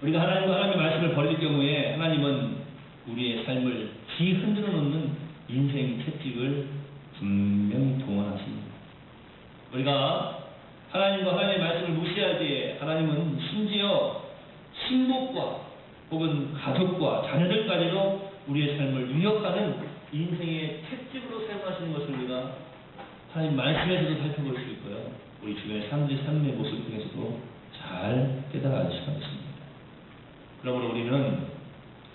우리가 하나님의 말씀을 버릴 경우에 하나님은 우리의 삶을 뒤흔들어 놓는 인생 채찍을 분명히 동원하십니다. 우리가 하나님과 하나님의 말씀을 무시할 때에 하나님은 심지어 친목과 혹은 가족과 자녀들까지도 우리의 삶을 위협하는 인생의 채찍으로 사용하시는 것을 우리가 하나님 말씀에서도 살펴볼 수 있고요. 우리 주변의 사람들의 삶의 모습 통해서도 잘 깨달아 알 수가 있습니다. 그러므로 우리는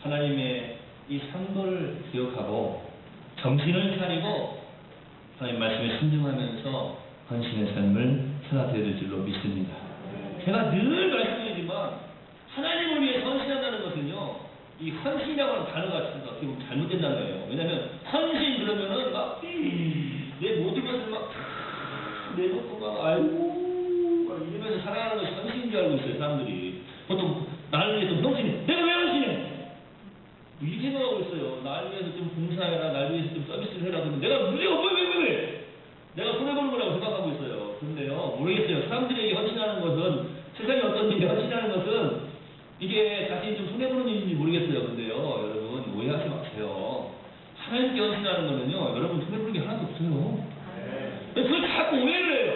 하나님의 이 상도를 기억하고 정신을 차리고 하나님 말씀에 순종하면서 헌신의 삶을 살아야 될 줄로 믿습니다. 제가 늘 말씀드리지만 하나님을 위해 헌신한다는 것은요, 이 헌신이라고 하는 단어가 어떻게 보면 잘못된다는 거예요. 왜냐하면 헌신 그러면은 막 내 모든 것을 막 내놓고 막 아이고 막 이러면서 살아가는 것이 헌신인 줄 알고 있어요. 사람들이 보통 나를 위해서 헌신해. 내가 왜 헌신해? 이렇게 생각하고 있어요. 나를 위해서 좀 봉사해라, 나를 위해서 좀 서비스를 해라. 그러면 내가 왜? 내가 손해보는 거라고 생각하고 있어요. 그런데요, 모르겠어요. 사람들에게 헌신하는 것은, 세상에 어떤 일에 헌신하는 것은 이게 자신이 좀 손해보는 일인지 모르겠어요. 근데요, 여러분 오해하지 마세요. 하나님께 헌신하는 거는요, 여러분 손해보는 게 하나도 없어요. 그걸 자꾸 오해를 해요.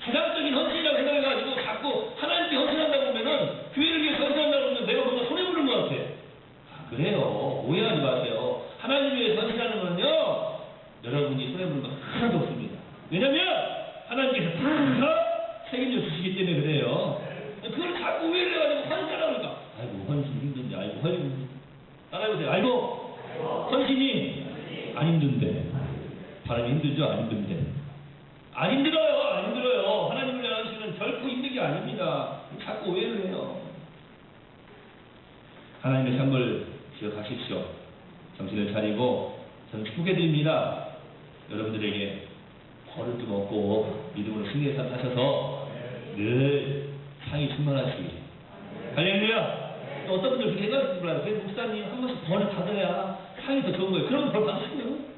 세상적인 헌신이라고 생각해가지고 자꾸 하나님께 헌신한다고 하면은, 교회를 위해서 헌신한다고 하면 내가 뭔가 손해보는 것 같아. 그래요. 오해하지 마세요. 하나님 위해서 헌신하는 거는요, 여러분이 손해보는 거 하나도 없습니다. 왜냐면 하나님께서 다 책임져 주시기 때문에 그래요. 그걸 자꾸 오해를 해가지고 헌신하라고 그러니까, 아이고 헌신 힘든데, 아이고 헌신 따라해보세요. 아이고 헌신이 안 힘든데. 바람이 힘들죠? 안 힘든데. 안 힘들어요. 하나님을 위한 헌신은 결코 힘든 게 아닙니다. 자꾸 오해를 해요. 하나님의 삶을 기억하십시오. 정신을 차리고 저는 축복해드립니다. 여러분들에게 버릇도 먹고 믿음으로 승리의 삶 사셔서 늘 상이 충만하시길. 할렐루야. 또 어떤 분들 그렇게 생각하시는 분 몰라요. 목사님 한 번씩 벌을 받아야 상이 더 좋은 거예요. 그러면 벌 받으시고요.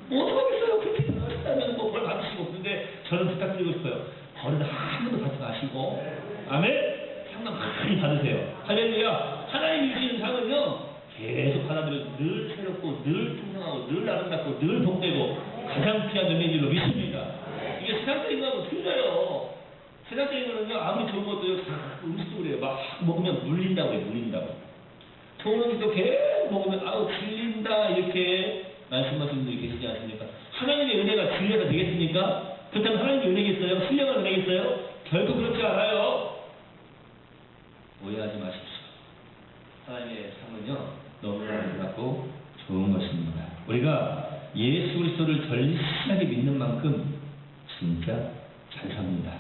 뭐 어떡하겠어요. 그렇게 생각하신다면 뭐 벌 받으시고. 근데 저는 부탁드리고 싶어요. 벌은 한 번도 받지 마시고, 아멘? 상만 많이 받으세요. 할렐루야. 하나님이 주시는 상은요, 계속 받아들여서 늘 새롭고 늘 풍성하고 늘 아름답고 늘 복되고 가장 귀한 은혜인 줄로 믿습니다. 이게 세상적인 거하고 틀려요. 세상적인 거는요, 아무리 좋은 것도요, 다 음식도 그래요. 막 먹으면 물린다고 해요. 물린다고. 좋은 음식도 계속 먹으면 아우 질린다 이렇게 말씀하시는 분들이 계시지 않습니까? 하나님의 은혜가 질려서 되겠습니까? 그렇다면 하나님의 은혜겠어요? 신령한 은혜겠어요? 결국 그렇지 않아요. 오해하지 마십시오. 하나님의 삶은요, 너무나 아름답고 좋은 것입니다. 우리가 예수 그리스도를 절실하게 믿는 만큼 진짜 잘 삽니다.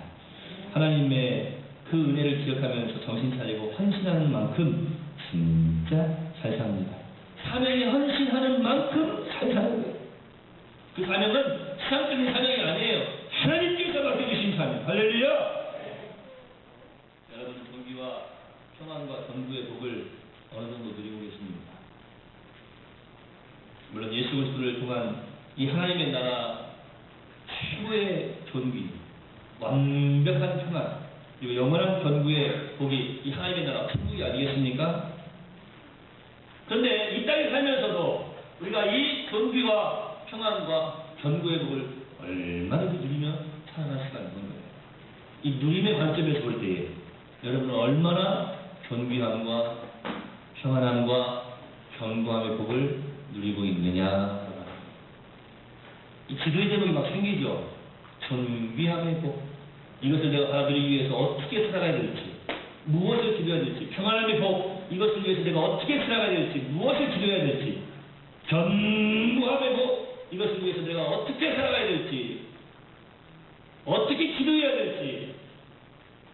하나님의 그 은혜를 기억하면서 정신 차리고 헌신하는 만큼 진짜 잘 삽니다. 사명에 헌신하는 만큼 잘 사는 거예요. 그 사명은 세상적인 사명이 아니에요. 하나님께서 맡겨주신 사명. 할렐루야! 여러분 존귀와 평안과 전부의 복을 어느 정도 누리고 계십니다. 물론 예수 그리스도를 통한 이 하나님의 나라 최고의 존귀, 완벽한 평안, 그리고 영원한 전부의 복이 이 하나님의 나라 천국이 아니겠습니까? 그런데 이 땅에 살면서도 우리가 이 존귀와 평안과 전부의 복을 얼마나 누리며 살아갈 수가 있는 거예요. 이 누림의 관점에서 볼 때에 여러분은 얼마나 존귀함과 평안함과 견고함의 복을 누리고 있느냐. 이 기도의 제목이 막 생기죠. 존귀함의 복. 이것을 내가 받아들이기 위해서 어떻게 살아가야 될지, 무엇을 기도해야 될지, 평안함의 복, 이것을 위해서 내가 어떻게 살아가야 될지, 무엇을 기도해야 될지, 견고함의 복, 이것을 위해서 내가 어떻게 살아가야 될지, 어떻게 기도해야 될지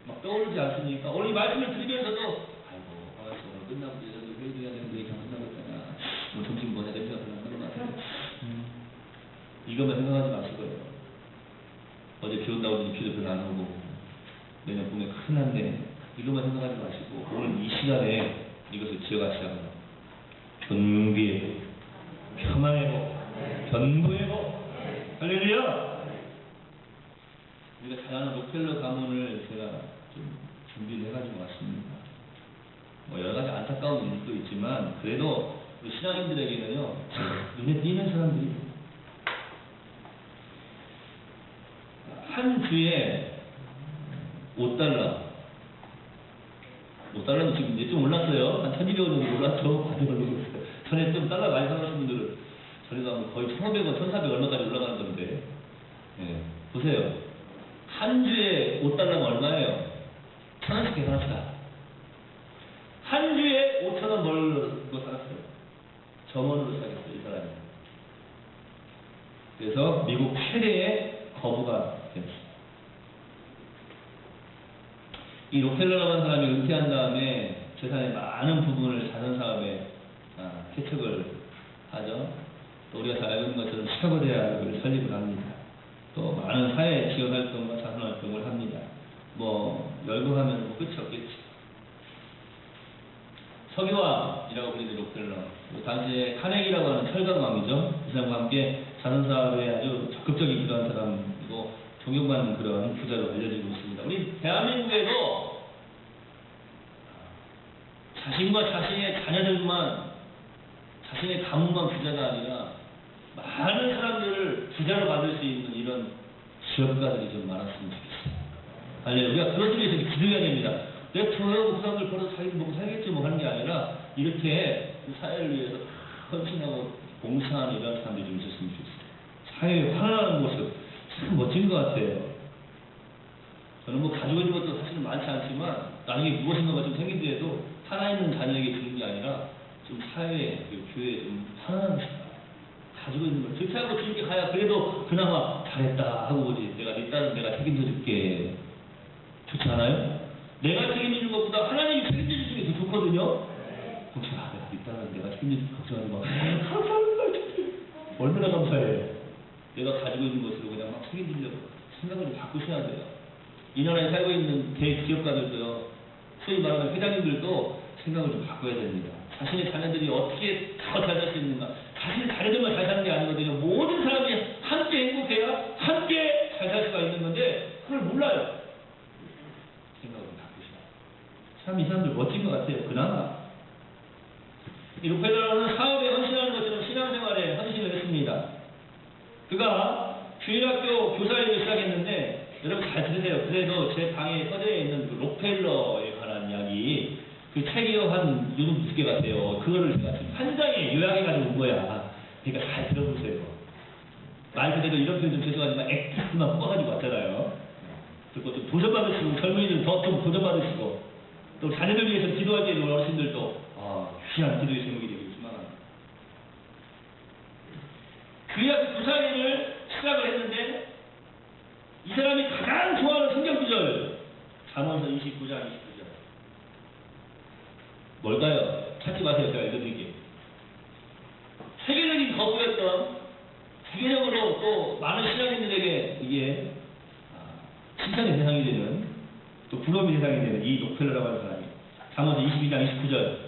막 떠오르지 않습니까? 오늘 이 말씀을 들으면서도 아이고 알았어, 오늘 끝나고 이제 회의도 해야 되는데 이제 끝나겠잖아. 뭐 점심 뭐 해야 되는지 그런 것 같아요. 이것만 생각하지 마시고요. 어제 비 온다고 했더니 비도 별로 안 오고 내년 봄에 큰일 난데 이것만 생각하지 마시고 오늘 이 시간에 이것을 지어가시라고요. 존귀의 복, 평안의 복, 전부의 복. 할렐루야! 우리가 잘하는 록펠러 가문을 제가 좀 준비를 해가지고 왔습니다. 뭐 여러 가지 안타까운 일도 있지만 그래도 우리 신앙인들에게는요 눈에 띄는 사람들이 한 주에 $5. 5달러는 지금 이제 좀 올랐어요. 한 1,200원 정도 올랐죠. 많이 올라가고 있어요. 전에 좀 달러 많이 사가신 분들은 저희가 뭐 거의 1,500원, 1,400 얼마까지 올라가는 건데, 예. 보세요. 한 주에 $5면 얼마예요? 1,000원씩 계산합시다. 한 주에 5,000원 뭘로 사갔어요? 점원으로 사겠어요, 이 사람이. 그래서 미국 최대의 거부가 됐습니다. 이 록펠러라는 사람이 은퇴한 다음에 재산의 많은 부분을 자선 사업에 개척을 하죠. 또 우리가 잘 알고 있는 것처럼 시카고 대학을 설립을 합니다. 또 많은 사회 지원 활동과 자선 활동을 합니다. 뭐 열거하면 뭐 끝이 없겠죠. 석유왕이라고 불리는 록펠러, 당시에 카네기라고 하는 철강왕이죠. 이 사람과 함께 자선 사업에 아주 적극적인 그런 사람이고 존경받는 그런 부자로 알려지고 있습니다. 우리 대한민국에도 자신과 자신의 자녀들만, 자신의 가문만 부자가 아니라 많은 사람들을 부자로 만들 수 있는 이런 지역가들이 좀 많았으면 좋겠어요. 할렐루야. 그것을 위해서 기도해야 됩니다. 내가 저 우상을 벌어서 자기를 먹고 살겠지 뭐 하는 게 아니라 이렇게 사회를 위해서 헌신하고 봉사하는 이런 사람들이 좀 있었으면 좋겠어요. 사회에 환원하는 모습 참 멋진 것 같아요. 저는 뭐 가지고 있는 것도 사실은 많지 않지만 나중에 무엇인가가 좀 생기더라도 살아있는 자녀에게 주는 게 아니라 좀 사회에, 교회에 좀 환원하고 싶다. 가지고 있는 걸 그렇게 하고 주님께 가야 그래도 그나마 잘했다 하고 오지. 내가 네 딸은 내가 책임져 줄게. 좋지 않아요? 내가 책임지는 것보다 하나님이 책임져 주시는 게 더 좋거든요. 혹시 내가 네 딸은 내가 책임져 줄게 걱정하지 마. 감사합니다. 얼마나 감사해요. 내가 가지고 있는 것으로 그냥 막 책임지려고 생각을 좀 바꾸셔야 돼요. 이 나라에 살고 있는 대기업가들도요, 소위 말하는 회장님들도 생각을 좀 바꿔야 됩니다. 자신의 자녀들이 어떻게 더 잘 살 수 있는가. 자신의 자녀들만 잘 사는 게 아니거든요. 모든 사람이 함께 행복해야 함께 잘 살 수가 있는 건데 그걸 몰라요. 생각을 좀 바꾸셔야 돼요. 참 이 사람들 멋진 것 같아요. 그나마 이 록펠러는 사업에 헌신하는 것처럼 신앙생활에 헌신을 했습니다. 그가 주일학교 교사 일을 시작했는데 여러분 잘 들으세요. 그래도 제 방에 꺼져 있는 그 록펠러에 관한 이야기 그 책이요 한 요즘 2개 같아요. 그거를 제가 지금 한 장에 요약해가지고 온 거야. 그러니까 잘 들어보세요. 말 그대로 이런 표현 좀 죄송하지만 액티스만 뽑아가지고 왔잖아요. 그리고 좀 도전받으시고 젊은이들 더 좀 도전받으시고 또 자녀들 위해서 기도할 때 있는 어르신들도 귀한 기도의 제목이 되길 소망합니다. 그야 그 교사일을 시작을 했는데 이 사람이 가장 좋아하는 성경 구절 잠언서 29장 29절 뭘까요? 찾지 마세요. 제가 읽어드릴게요. 세계적인 거부였던 세계적으로 또 많은 신앙인들에게 이게 칭찬의 대상이 되는 또 부러움의 대상이 되는 이 록펠러라고 하는 사람이 잠언서 22장 29절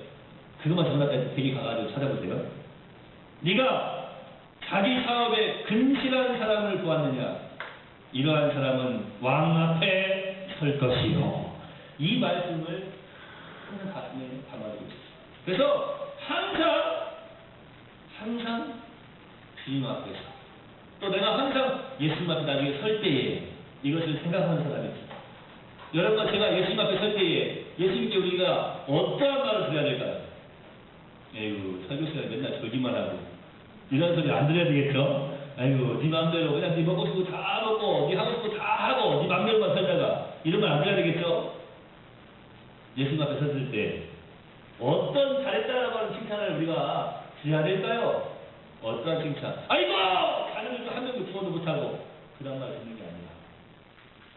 그것만 전화까지 되게 가가지고 찾아보세요. 네가 자기 사업에 근실한 사람을 보았느냐? 이러한 사람은 왕 앞에 설 것이요. 이 말씀을 큰 가슴에 담아두고 있습니다. 그래서 항상 주님 앞에서 또 내가 항상 예수님 앞에 나중에 설 때에 이것을 생각하는 사람이 있습니다. 여러분 제가 예수님 앞에 설 때에 예수님께 우리가 어떠한 말을 드려야 될까요? 에이구 설교 시간에 맨날 졸기만 하고 이런 소리 안 들어야 되겠죠? 아이고, 네 맘대로 그냥 네 먹고 싶고 다 먹고 네 하고 싶고 다 하고 네 맘대로만 살다가 이런 말 안 들어야 되겠죠? 예수님 앞에 섰을 때 어떤 잘했다라고 하는 칭찬을 우리가 드려야 될까요? 어떤 칭찬? 아이고! 자녀들도 한 명도 구원도 못하고 그런 말 듣는 게 아니라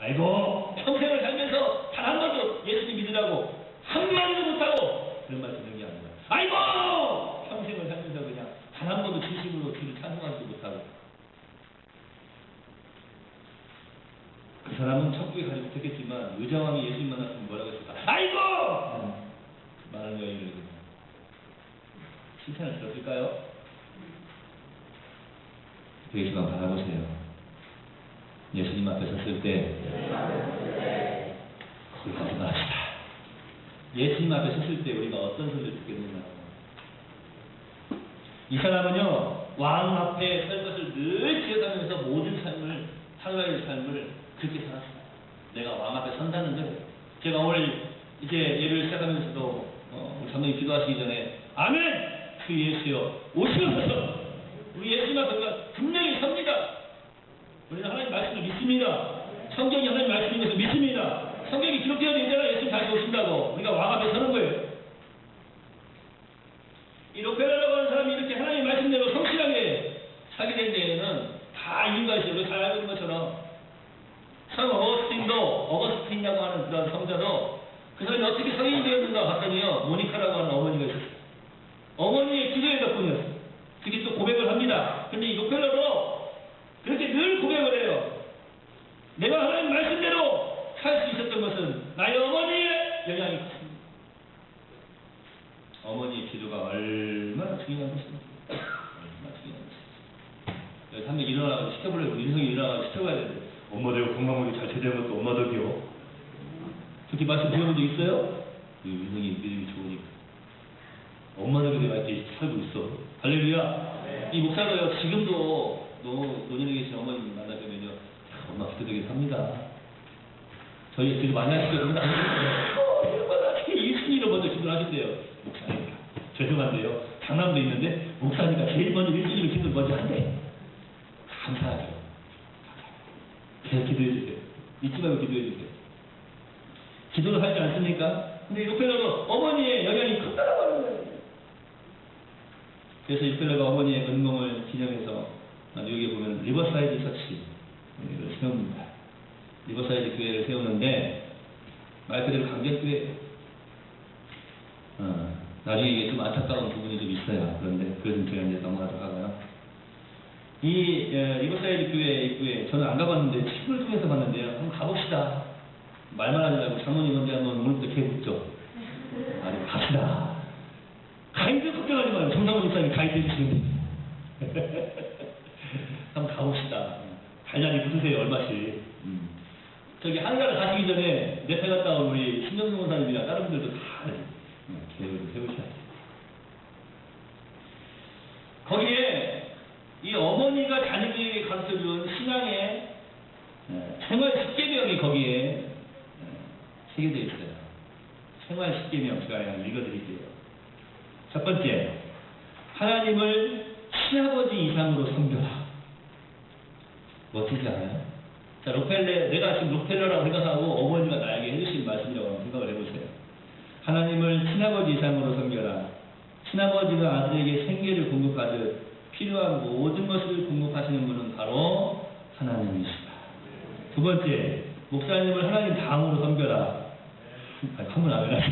아이고! 평생을 살면서 단 한 번도 예수님 믿으라고 한마디도 못하고 그런 말 듣는 게 아니라 아이고! 평생을 살면서 그냥 단 한 번도 진심으로 주를 찬송하지도 못하고 그 사람은 천국에 가지 못했겠지만 의자왕이 예수님 만났으면 뭐라고 했을까? 아이고! 많은 여인을 칭찬을 들었을까요? 예수님 바라보세요. 예수님 앞에 섰을 때 거기 가지 마시다. 예수님 앞에 섰을 때 우리가 어떤 소리를 듣게 되나. 이 사람은요, 왕 앞에 설 것을 늘 기억하면서 모든 삶을, 살아가는 삶을 그렇게 살았어요. 내가 왕 앞에 선다는 거예요. 제가 오늘 이제 예배를 시작하면서도 우리 장로님 기도하시기 전에 아멘! 그 예수여 오시옵소서. 우리 예수님 앞에 우리가 분명히 섭니다. 우리는 하나님 말씀을 믿습니다. 성경이 하나님 말씀인 것을 믿습니다. 성경이 기록되어 있잖아요. 예수님 다시 오신다고. 우리가 왕 앞에 서는 거예요. 이 록펠러라고 하는 사람이 이렇게 하나님의 말씀대로 성실하게 살게 된 데에는 다 이유가 있어요. 우리 잘 알고 있는 것처럼 성 어거스틴이라고 하는 그런 성자도 그 사람이 어떻게 성인이 되었는가 봤더니요, 모니카라고 하는 어머니가 있었어요. 어머니의 기도의 덕분이었어요. 그게 또 고백을 합니다. 근데 이 록펠러도 그렇게 늘 고백을 해요. 내가 하나님 말씀대로 살 수 있었던 것은 나의 어머니의 영향이 컸습니다. 어머니의 기도가 얼마나 중요한 것입니까? 얼마나 중요한 것입니까? 한 명 일어나가지고 시켜보려고, 인성이 일어나가지고 시켜봐야 되는데, 엄마도 건강하게 잘 제대한 것도 엄마 덕이요. 그렇게 말씀 드려본 적 있어요? 인성이 믿음이 좋으니까. 엄마 덕에 내가 이렇게 살고 있어. 할렐루야! 네. 이 목사가요, 지금도 노년에 계신 어머님 만나면요, 엄마 기도 덕에 삽니다. 저희 기도 많이 하시거든요. 얼마나 예수님으로 먼저 기도를 하신대요. 목사니까. 죄송한데요. 장남도 있는데, 목사니까 제일 먼저 일주일에 기도를 먼저 한대. 감사하죠. 계속 기도해주세요. 잊지 말고 기도해주세요. 기도를 하지 않습니까? 근데 이 록펠러도 어머니의 영향이 컸다고 하는 거예요. 그래서 이 록펠러가 어머니의 은공을 기념해서 여기 보면 리버사이드 처치를 세웁니다. 리버사이드 교회를 세우는데 말 그대로 강력교회예요. 나중에 이게 좀 안타까운 부분이 좀 있어요. 그런데 그것은 제가 이제 넘어가도록 하고요. 이 리버사이드 교회 입구에 저는 안 가봤는데 친구를 통해서 봤는데요. 한번 가봅시다. 말만 하지 말고 장모님 언제 한번 오늘부터 개 묻죠. 아니 갑시다. 가이드 걱정하지 마요. 정상훈 목사님이 가이드 해주시는데. 한번 가봅시다. 달달이 붙으세요. 얼마씩. 저기 한가를 가시기 전에 내패 갔다 온 우리 신정수 목사님이랑 다른 분들도 다 계획을 세우셔야 돼요. 거기에 이 어머니가 자녀들에게 가르쳐준 신앙의 생활 10계명이 거기에 새겨져 있어요. 생활 10계명 제가 그냥 읽어드릴게요. 첫 번째, 하나님을 친아버지 이상으로 섬겨라. 멋지지 않아요? 자, 내가 지금 록펠러라고 생각하고 어머니가 나에게 해주신 말씀이라고 생각을 해보세요. 하나님을 친아버지 이상으로 섬겨라. 친아버지가 아들에게 생계를 공급하듯 필요한 모든 것을 공급하시는 분은 바로 하나님이시다. 두 번째, 목사님을 하나님 다음으로 섬겨라. 한번 안 해라.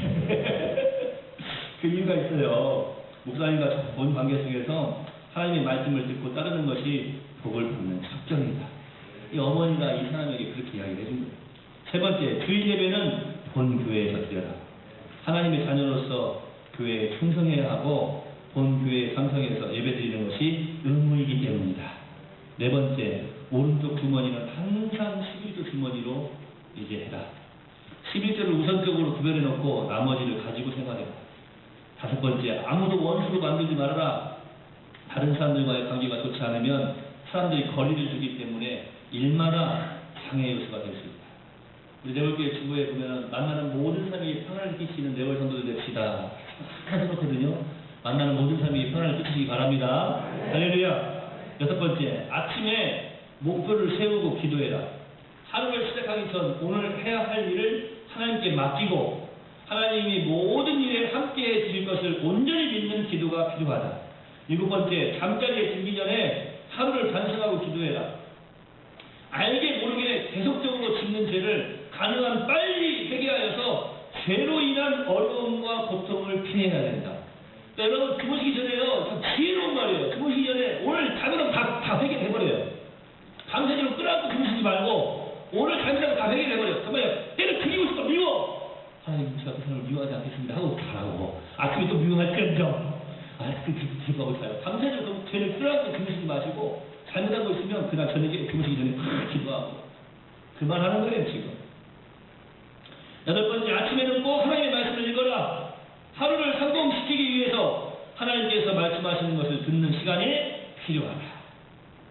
그 이유가 있어요. 목사님과 본 관계 속에서 하나님의 말씀을 듣고 따르는 것이 복을 받는 작정이다. 이 어머니가 이 사람에게 그렇게 이야기를 해준 거예요. 세 번째, 주일 예배는 본 교회에서 드려라. 하나님의 자녀로서 교회에 충성해야 하고 본 교회에 참석해서 예배드리는 것이 의무이기 때문이다. 네 번째, 오른쪽 주머니는 항상 11조 주머니로 이제 해라. 11조를 우선적으로 구별해 놓고 나머지를 가지고 생활해라. 다섯 번째, 아무도 원수로 만들지 말아라. 다른 사람들과의 관계가 좋지 않으면 사람들이 거리를 두기 때문에 일마다 장애 요소가 될 수 있다. 우리 내월교회 주부에 보면 만나는 모든 사람이 평안을 끼치는 내월 성도들 됩시다. 하거든요. 만나는 모든 사람이 평안을 끼치시기 바랍니다. 할렐루야. 여섯 번째, 아침에 목표를 세우고 기도해라. 하루를 시작하기 전 오늘 해야 할 일을 하나님께 맡기고 하나님이 모든 일에 함께해 주실 것을 온전히 믿는 기도가 필요하다. 일곱 번째, 잠자리에 들기 전에 하루를 반성하고 기도해라. 알게 모르게 계속적으로 짓는 죄를 가능한 빨리 회개하여서 죄로 인한 어려움과 고통을 피해야 된다. 그러니까 여러분 주무시기 전에요, 좀 지혜로운 말이에요. 주무시기 전에 오늘 잠이라고 다 회개해버려요. 밤새도록 끌어안고 주무시지 말고 오늘 잠이라고 다 회개해버려요. 정말 때를 죽이고 싶어 미워. 하나님 제가 그 사람을 미워하지 않겠습니다 하고 가라고. 아침에 또 미워할 텐정. 기도하고 자요. 밤새도록 죄를 끌어안고 주무시지 마시고 잘못하고 있으면 그날 저녁에 주무시기 전에 기도하고 그만하는 거예요 지금. 여덟 번째, 아침에는 꼭 하나님의 말씀을 읽어라. 하루를 성공시키기 위해서 하나님께서 말씀하시는 것을 듣는 시간이 필요하다.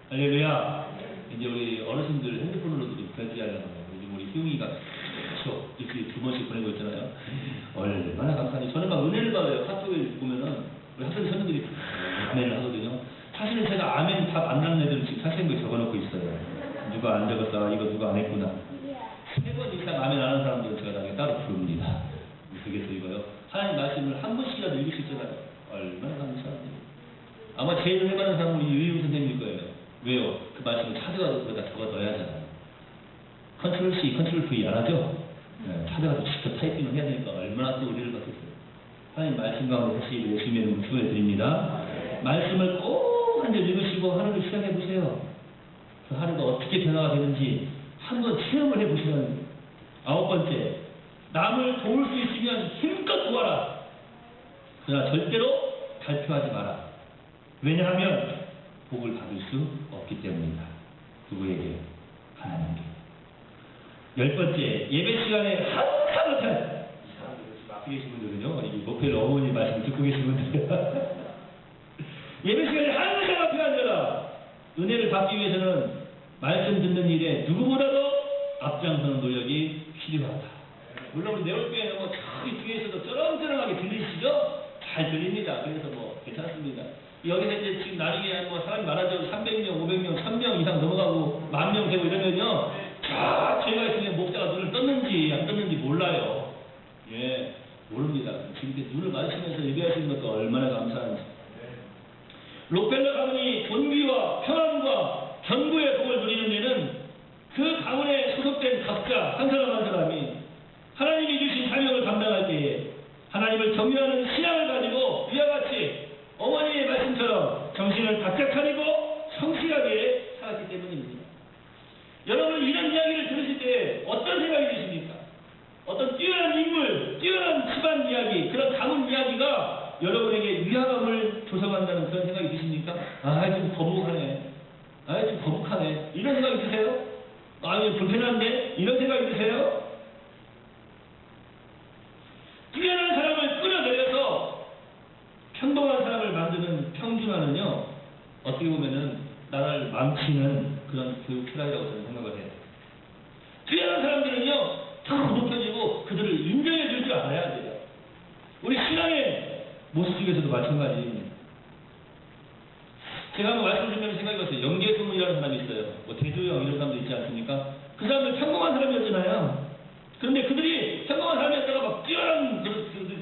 할렐루야. 이제 우리 어르신들 핸드폰으로도 별지하려고 요즘 우리 희웅이가 계속 이렇게 2번씩 보내고 있잖아요. 얼마나 감사하니. 저는 막 은혜를 받아요. 카톡에 보면은 우리 학생 선생님들이 아멘을 하거든요. 사실은 제가 아멘 다 만나는 애들은 지금 사실인 거 적어놓고 있어요. 누가 안 적었다, 이거 누가 안 했구나. 3번 이상 아멘 안 하는 사람들은 제가 나중에 따로 부릅니다. 그게 또 이거요. 하나님 말씀을 한 번씩이라도 읽을 수 있잖아요. 얼마나 감사한지. 아마 제일 해받는 사람은 우리 유희우 선생님일 거예요. 왜요? 그 말씀을 찾아가서 거기다 적어 넣어야 하잖아요. 컨트롤 C, 컨트롤 V 안 하죠? 네, 찾아가서 직접 타이핑을 해야 되니까 얼마나 또 우리를 받겠어요. 하나님 말씀 가운데 다시 열심히 묵주해 드립니다. 말씀을 꼭 한 절 읽으시고 하루를 시작해 보세요. 그 하루가 어떻게 변화가 되는지 한번 체험을 해 보시라는. 9번째, 남을 도울 수 있으면 힘껏 도와라. 그러나 절대로 발표하지 마라. 왜냐하면 복을 받을 수 없기 때문이다. 누구에게? 하나님께. 10번째, 예배 시간에 항상 이 사람들 앞에 계신 분들은요, 이 목회를 어머니 말씀 듣고 계신 분들 예배 시간에 항상 앞에 앉아라. 은혜를 받기 위해서는 말씀 듣는 일에 누구보다도 앞장서는 노력이 필요하다. 물론 우리 네올교회는 뭐 저기 뒤에서도 쩌렁쩌렁하게 들리시죠? 잘 들립니다. 그래서 뭐 괜찮습니다. 여기서 이제 지금 나중에 뭐 사람이 많아져 300명, 500명, 1000명 이상 넘어가고 10,000명 되고 이러면요, 저희가 있으면 목사가 눈을 떴는지 안 떴는지 몰라요. 예, 모릅니다. 지금 이렇게 눈을 마주치면서 예배하시는 것도 얼마나 감사한지. 록펠러 가문이 존귀와 평안과 견고의 복을 누리는 데는 그 가문에 소속된 각자 한 사람 한 사람이 하나님이 주신 사명을 감당할 때에 하나님을 경외하는 신앙을 가지고 이와 같이 어머니의 말씀처럼 정신을 바짝 차리고 성실하게 살았기 때문입니다. 여러분, 이런 이야기를 들으실 때 어떤 생각이 드십니까? 어떤 뛰어난 인물, 뛰어난 집안 이야기, 그런 가문 이야기가 여러분에게 위화감을 조성한다는 그런 생각이 드십니까? 아, 좀 거북하네. 아, 좀 거북하네. 이런 생각이 드세요? 아니, 불편한데? 이런 생각이 드세요? 뛰어난 사람을 끌어내려서 평범한 사람을 만드는 평준화는요, 어떻게 보면은 나라를 망치는 그런 교육 철학이라고 저는 생각을 해요. 뛰어난 사람들은요, 더 높여지고 그들을 인정해 줄 줄 알아야 돼요. 우리 신앙의 모습 중에서도 마찬가지입니다. 제가 한번 말씀드리면 생각해 봤어요. 영계소문이라는 사람이 있어요. 뭐 대조영 이런 사람도 있지 않습니까? 그 사람들 평범한 사람이었잖아요. 그런데 그들이 평범한 사람이었다가 막 뛰어난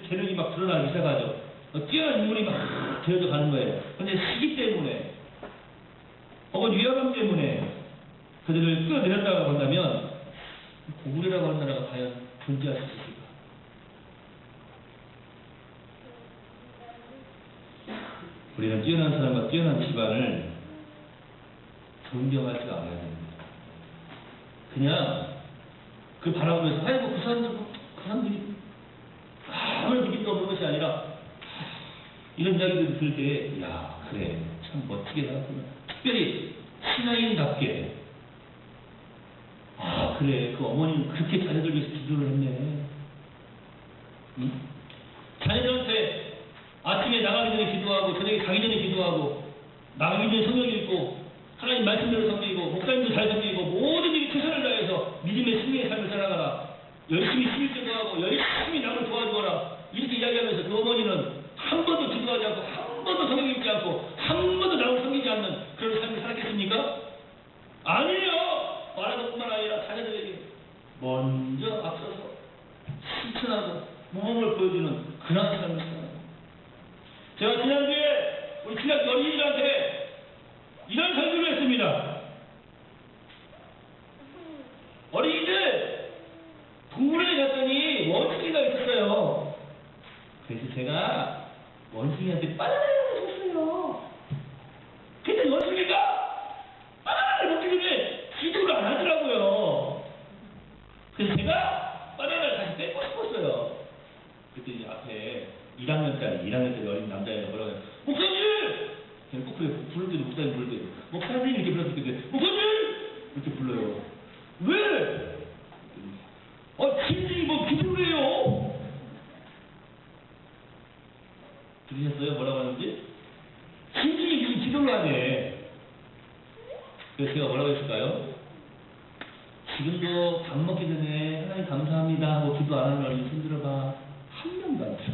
재능이 막 드러나기 시작하죠. 뛰어난 인물이 막 되어져 가는 거예요. 그런데 시기 때문에 혹은 위화감 때문에 그들을 끌어내렸다고 한다면 고구려라고 하는 나라가 과연 존재할 수 있을까? 우리는 뛰어난 사람과 뛰어난 집안을 존경할 줄 알아야 됩니다. 그냥 그 바라보면서 아이고 그 사람들이 아무런 느낌도 없는 것이 아니라 이런 이야기들을 들을 때 야, 그래, 참 멋지게 살았구나. 특별히 신앙인답게 아, 그래, 그 어머니는 그렇게 자녀들 위해서 기도를 했네. 응? 자녀들한테 아침에 나가기 전에 기도하고 저녁에 가기 전에 기도하고 나가기 전에 성경 읽고 하나님 말씀대로 섬기고 목사님도 잘 섬기고 모든 일이 최선을 다해서 믿음의 승리의 삶을 살아가라. 열심히 11조도 하고 열심히 남을 도와주어라. 이렇게 이야기하면서 그 어머니는 한 번도 기도하지 않고 한 번도 성경 읽지 않고 한 번도 남을 섬기지 않는 그런 삶을 살았겠습니까? 아니에요. 말하는 뿐만 아니라 자녀들에게 먼저 앞서서 실천하고 모범을 보여주는 그런 삶을 살아요. 제가 지난주에 우리 신학교 어린이들한테 이런 설교를 했습니다. 어린이들 동물원에 갔더니 원숭이가 있었어요. 그래서 제가 원숭이한테 바나나를 줬어요. 근데 원숭이가 바나나를 먹기 전에 기도를 안 하더라고요. 그래서 제가 바나나를 다시 뺏고 싶었어요. 그랬더니 앞에 1학년짜리 어린 남자애가 뭐라고 해요? 목사님! 그냥 꼭 그래요. 부를 때도 목사님 부를 때도 목사님 이렇게 불렀을 때 목사님! 이렇게 불러요. 왜? 진지 뭐 기도를 해요. 들으셨어요? 뭐라고 하는지? 신중히 무슨 기도를 하네. 그래서 제가 뭐라고 했을까요? 지금도 밥 먹기 전에 하나님 감사합니다 하고 기도 안 하는 어린이 손들어봐. 한 명도 안 들어.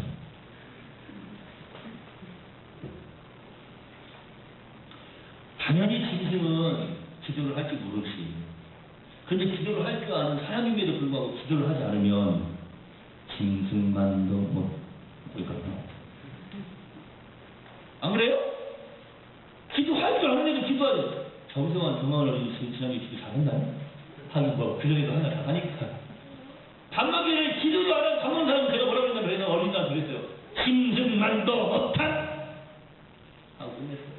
당연히 진심은 기도를 할지 모르지. 그런데 기도를 할 줄 아는 사람임에도 불구하고 기도를 하지 않으면 짐승만도 못 보이거든요. 안 그래요? 기도할 줄 아는 애도 기도하지. 정성환 어린이 지난주에 기도 잘했나요? 하긴 뭐 그전에도 하나 다 하니까. 밥 먹기 전에 기도도 안 하는 밥 먹는 사람은 제가 뭐라고 했냐면 그래서 어린이한테 그랬어요. 짐승만도 못한 하고 끝냈어요.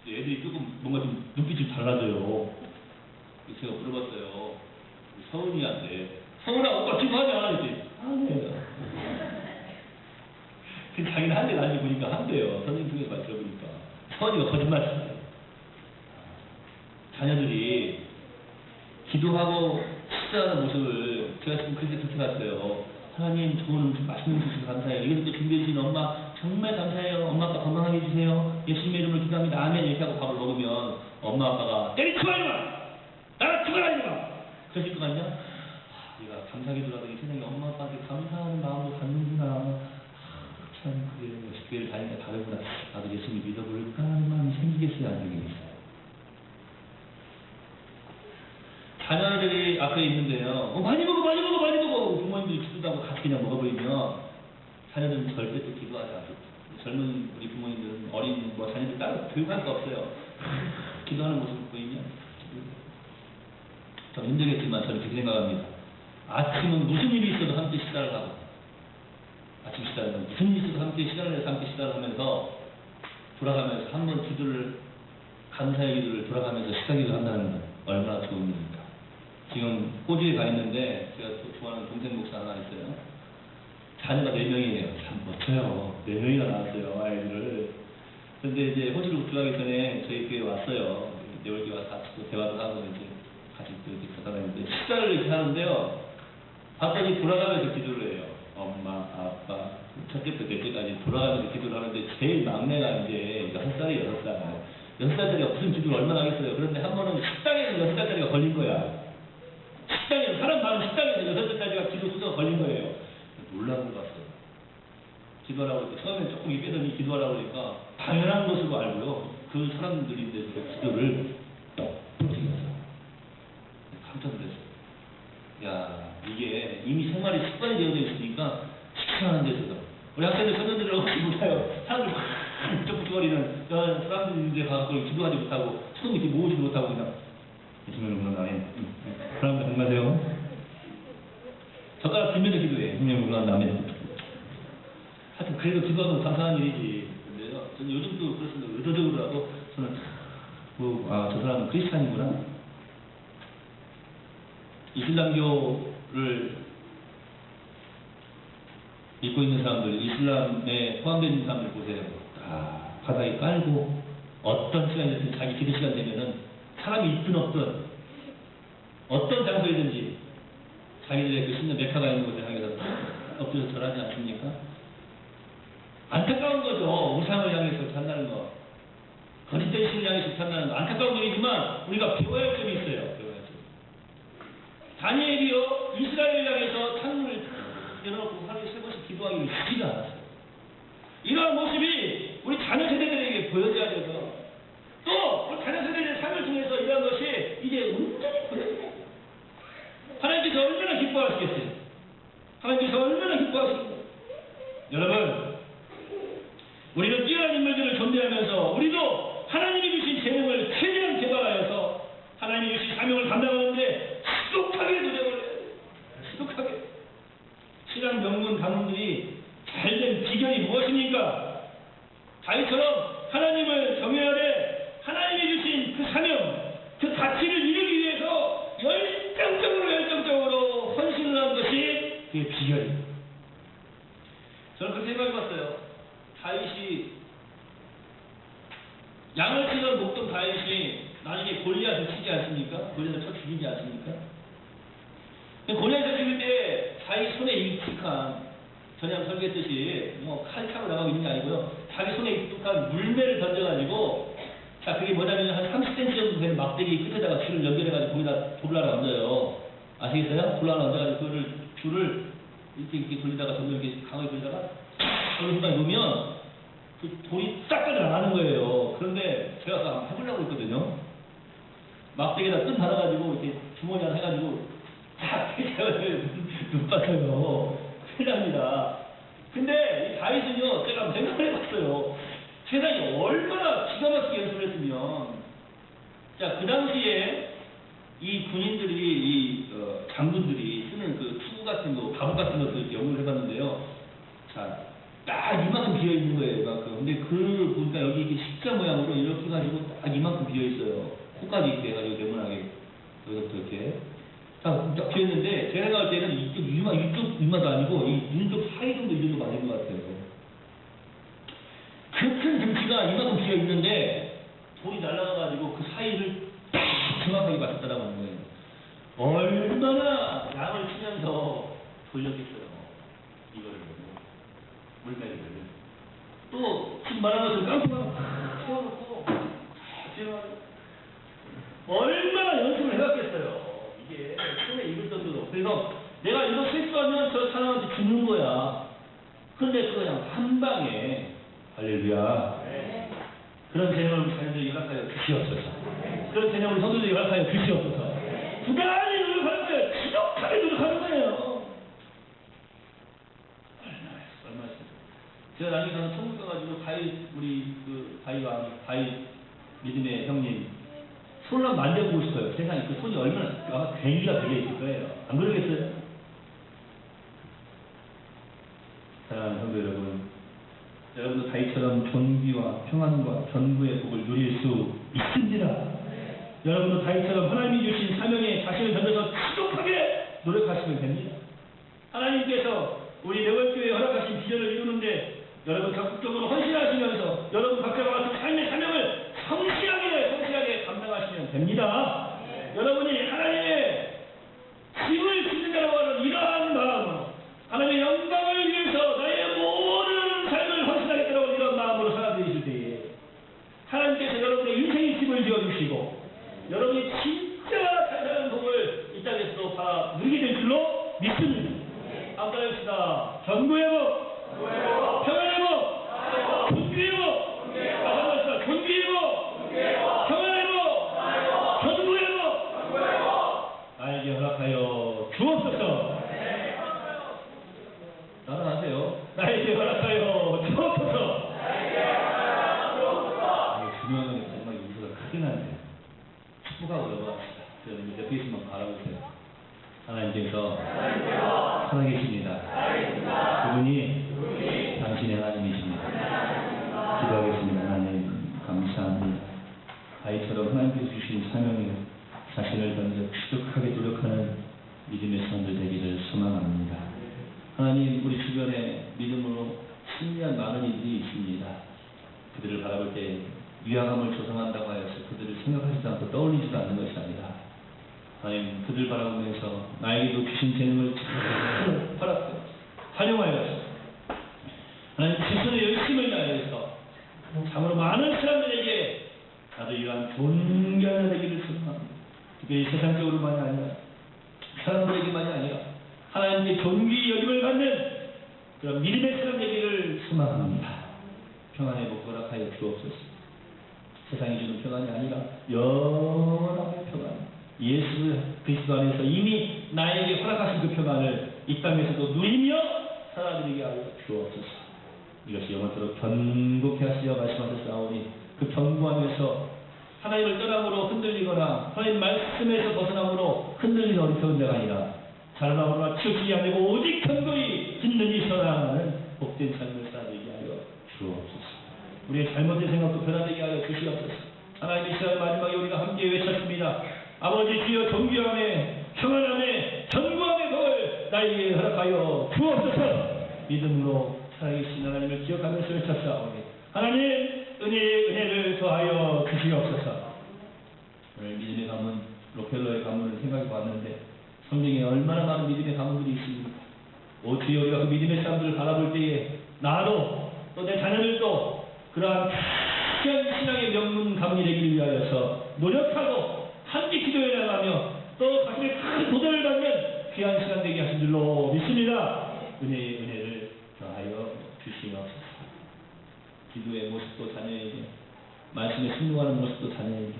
애들이 조금 뭔가 좀 눈빛이 좀 달라져요. 제가 물어봤어요. 서은이한테. 서은아, 오빠 기도하냐? 이랬지. 안 해요. 근데 자기는 한대 나중에 보니까 한대요. 선생님 중에서 말 들어보니까. 서은이가 거짓말 했어요. 자녀들이 기도하고 식사하는 모습을 제가 지금 그렇게 봤어요. 하나님 좋은 음식 맛있는 음식 주셔서 감사해요. 이것도 또 준비해 주신 엄마 정말 감사해요. 엄마 아빠 건강하게 해주세요. 예수님의 이름으로 기도합니다. 아멘. 이렇게 하고 밥을 먹으면 엄마 아빠가 때리지 마! 나랑 죽어라지 마! 그러실 것 같냐? 내가 감사기도 하더니 세상에 엄마 아빠한테 감사하는 마음도 갖는구나. 참 그래. 역시 교회를 다니니까 다르구나. 나도 예수님 믿어볼까 하는 마음이 생기겠어요? 안 생기겠어요? 자녀들이 앞에 있는데요. 많이 먹어. 부모님들이 기도도 하고 같이 그냥 먹어버리면 자녀들은 절대 또 기도하지 않죠. 젊은 우리 부모님들은 어린 자녀들 따로 교육할 거 없어요. 기도하는 모습을 보이면 좀 힘들겠지만 저는 그렇게 생각합니다. 아침은 무슨 일이 있어도 함께 식사를 하고 아침 식사는 무슨 일이 있어도 함께 시간을 내서 함께 식사를 하면서 돌아가면서 한번 기도를 감사의 기도를 돌아가면서 식사기도 한다는 건 얼마나 좋은 일입니까? 지금 호주에 가 있는데 제가 또 좋아하는 동생 목사 하나 있어요. 자녀가 4명이에요. 참 멋져요. 4명이나 나왔어요. 아이들을. 근데 이제 호주로 들어가기 전에 저희 교회에 왔어요. 내월교회 와서 같이 또 대화도 하고 이제 같이 또 이렇게 가다가 식사를 이렇게 하는데요. 봤더니 돌아가면서 기도를 해요. 엄마, 아빠, 첫째부터 넷째까지 돌아가면서 기도를 하는데 제일 막내가 이제 6살이에요, 6살. 6살짜리가 무슨 기도를 얼마나 하겠어요. 그런데 한 번은 식당에서 6살짜리가 걸린 거야. 식당에서, 사람 많은 식당에서 6살짜리가 기도 수가 걸린 거예요. 놀라운 것 같아요. 기도하라고 했더니 처음엔 조금 입 빼더니 기도하라고 하니까 당연한 것으로 알고요. 그 사람들인데도 기도를 어떻게 해서 깜짝 놀랐어요. 야, 이게 이미 생활이 습관이 되어 있으니까 식사하는 데서도 우리 학생들 청년들은 혹시 몰라요. 사람들 막 쩍쩍거리는 사람들인데 가서 기도하지 못하고 손 이렇게 모으지 못하고 그냥 예수님을 부른다면 그럼 건강하세요. 젓가락 들면서 기도해. 예수님을 부른다면 하여튼 그래도 기도하면 감사한 일이지. 근데요, 저는 요즘도 그렇습니다. 의도적으로라도 저는 저 사람은 크리스찬이구나. 이슬람교를 믿고 있는 사람들, 이슬람에 포함되어 있는 사람들 보세요. 바닥에 깔고 어떤 시간이든 자기 기도 시간 되면은 사람이 있든 없든 어떤 장소이든지 자기들의 그 신념 메카가 있는 곳에 향해서 엎드려서 절하지 않습니까? 안타까운 거죠. 우상을 향해서 찬다는 거. 거짓된 신을 향해서 찬다는 거. 안타까운 일이지만 우리가 배워야 할 점이 있어요. 배워야 할 점. 다니엘이요, 이스라엘을 향해서 창문을 열어놓고 하루에 3번씩 기도하기를 쉽지가 않았어요. 이러한 모습이 우리 자녀 세대들에게 보여져야 돼서 또 우리 자녀 세대들의 삶을 통해서 이러한 것이 이제 온전히 보여져요. 하나님께서 얼마나 기뻐하시겠어요? 하나님께서 얼마나 기뻐하시겠어요? 여러분, 우리는 뛰어난 인물들을 존대하면서 우리도 하나님이 주신 재능을 최대한 개발하여서 하나님이 주신 사명을 감당하는데 지독하게 노력을 해요. 지독하게. 신앙 명문 가문들이 잘된 비결이 무엇입니까? 다윗처럼 하나님을 경외하되 하나님이 주신 그 사명, 그 가치를 이루기 위해서 열정적으로 헌신을 한 것이 그의 비결입니다. 저는 그렇게 생각해봤어요. 다윗이 양을 치던 목동 다윗이 나중에 골리앗을 치지 않습니까? 골리앗을 쳐 죽이지 않습니까? 골리앗을 죽일 때 다윗 손에 익숙한 전에 설계했듯이 뭐 칼 차고 나가고 있는 게 아니고요. 자기 손에 익숙한 물매를 던져가지고 자 그게 뭐냐면 한 30cm 정도 되는 막대기 끝에다가 줄을 연결해가지고 거기다 돌을 하나 얹어요. 아시겠어요? 돌을 하나 얹어가지고 그거를 줄을 이렇게 돌리다가 점점 이렇게 강하게 돌리다가 어느 순간 놓으면 그 돌이 싹 빠져나가는 거예요. 그런데 제가 아까 해보려고 했거든요. 막대기에다 끈 달아가지고 이렇게 주머니 하나 해가지고 딱 눈 빠져요. 큰일 납니다. 근데 이 다윗은요, 제가 생각을 해봤어요. 세상에 얼마나 기가 막히게 연습을 했으면, 자, 그 당시에 이 군인들이, 장군들이 쓰는 그 투구 같은 거, 갑옷 같은 것도 연구를 해봤는데요. 자, 딱 이만큼 비어 있는 거예요, 이만큼. 근데 그, 보니까 여기 이게 십자 모양으로 이렇게 해가지고 딱 이만큼 비어 있어요. 코까지 이렇게 해가지고 네모나게. 여기서부터 이렇게. 딱 비어 있는데, 제가 생각할 때는 이쪽 이마도 아니고, 이 눈쪽 사이 정도 이 정도 맞은 것 같아요. 그 큰 등치가 이만큼 비어 있는데, 돌이 날아가가지고 그 사이를 딱 정확하게 맞췄다라고 하는 거예요. 얼마나 양을 치면서 돌렸겠어요. 이거를. 물매를. 또, 지금 말한 것처럼 깡통을 세워놓고, 얼마나 연습을 해왔겠어요. 이게 손에 익을 정도로. 그래서 내가 이거 실수하면 저 사람한테 죽는 거야. 근데 그거 그냥 한 방에, 할렐루야. 그런 개념을 우리 자녀들에게 허락하여 주시옵소서. 그런 개념을 우리 성도들에게 허락하여 주시옵소서. 부단히 노력하는 거예요. 지독하게 노력하는 거예요. 얼마나 제가 나중에 가서 천국 가가지고 우리 바위 믿음의 형님 손을 한번 만져보고 싶어요. 세상에 그 손이 얼마나 아마 괜히가 되게 있을 거예요. 안 그러겠어요? 사랑하는 성도 여러분, 여러분도 다윗처럼 존귀와 평안과 전구의 복을 누릴 수 있습니다. 여러분도 다윗처럼 하나님이 주신 사명에 자신을 던져서 지독하게 노력하시면 됩니다. 하나님께서 우리 매월교회에 허락하신 비전을 이루는데 여러분 적극적으로 헌신하시면서 여러분 각자가 맡은 삶의 사명을 성실하게 감당하시면 됩니다. 여러분이 하나님의 집을 짓는 자라고 하는 이러한 마음으로 하나님의 영광을 위해서 나의 모든 삶을 헌신하겠다고 하는 이런 마음으로 살아드리실 때에 하나님께서 여러분의 인생의 집을 지어주시고 여러분이 진짜 잘 사는 복을 이 땅에서도 다 누리게 될 줄로 믿습니다. 한번 따라합시다. 전구의 복, 평안의 복, 존귀의 복, 존귀의 복, 평안의 복, 전구의 복, 나에게 허락하여 주옵소서. 따라하세요. 나에게 허락하여 주옵소서. 중요한 건 정말 용서가 크게 나네요. 축복하고 넘어갑시다. 여러분 옆에 있으면 바라보세요. 하나님께서 살아계십니다. 그분이 당신의 하나님이십니다. 기도하겠습니다. 하나님 감사합니다. 아이처럼 하나님께서 주신 사명에 자신을 던져 지독하게 노력하는 믿음의 사람들 되기를 소망합니다. 하나님 우리 주변에 믿음으로 승리한 많은 이들이 있습니다. 그들을 바라볼 때 위화감을 조성한다고 하여서 그들을 생각하지도 않고 떠올리지도 않는 것이 아니라 하나님 그들 바라보면서 나에게도 주신 재능을 잘 활용하여서 하나님 자신의 열심을 다해서 참으로 많은 사람들에게 나도 이러한 존귀한 되기를 소망합니다. 특별히 세상적으로만이 아니라 사람들에게만이 아니라 하나님의 존귀 여김을 받는 그런 믿음의 사람 되기를 소망합니다. 평안의 복 허락하여 주옵소서. 세상이 주는 평안이 아니라 영원한 평안 예수 그리스도 안에서 이미 나에게 허락하신 그 평안을 이 땅에서도 누리며 살아드리게 하여 주옵소서. 이것이 영원토록 견고케 하시려 말씀하셨사오니 그 견고함에서 하나님을 떠남으로 흔들리거나 하나님 말씀에서 벗어남으로 흔들리는 어리석은 자가 아니라 자라나오나 치우치지 않고 오직 견고히 짓는 이 선하는 복된 삶을 살아들게 하여 주옵소서. 우리의 잘못된 생각도 변화되게 하여 주시옵소서. 하나님 이 시간 마지막에 우리가 함께 외쳤습니다. 아버지 주여 존귀함에 평안함에 견고함의 복을 나에게 허락하여 주옵소서. 믿음으로 살아계신 하나님을 기억하면서 외쳤사오니 하나님 은혜를 더하여 주시옵소서. 오늘 믿음의 가문 로켈러의 가문을 생각해 봤는데 성경에 얼마나 많은 믿음의 가문들이 있습니까? 오히려 우리가 그 믿음의 사람들을 바라볼 때에 나도 또 내 자녀들도 그러한 귀한 신앙의 명문 가문이 되기를 위하여서 노력하고 함께 기도해 나가며 또 자신의 큰 도전을 받는 귀한 시간 되게 하신 줄로 믿습니다. 은혜의 은혜를 더하여 주시옵소서. 기도의 모습도 자녀에게, 말씀에 순종하는 모습도 자녀에게,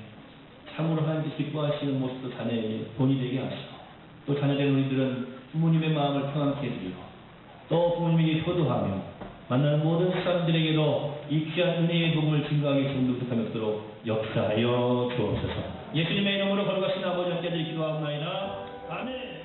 참으로 하나님께 기뻐하시는 모습도 자녀에게 본이 되게 하시고, 또 자녀된 우리들은 부모님의 마음을 평안케 해드리고, 또 부모님에게 효도하며 만나는 모든 사람들에게도 이 귀한 은혜의 도움을 증거하기 중독하도록 역사하여 주옵소서. 예수님의 이름으로 걸어가신 아버지 함께 기도하옵나이다. 아멘.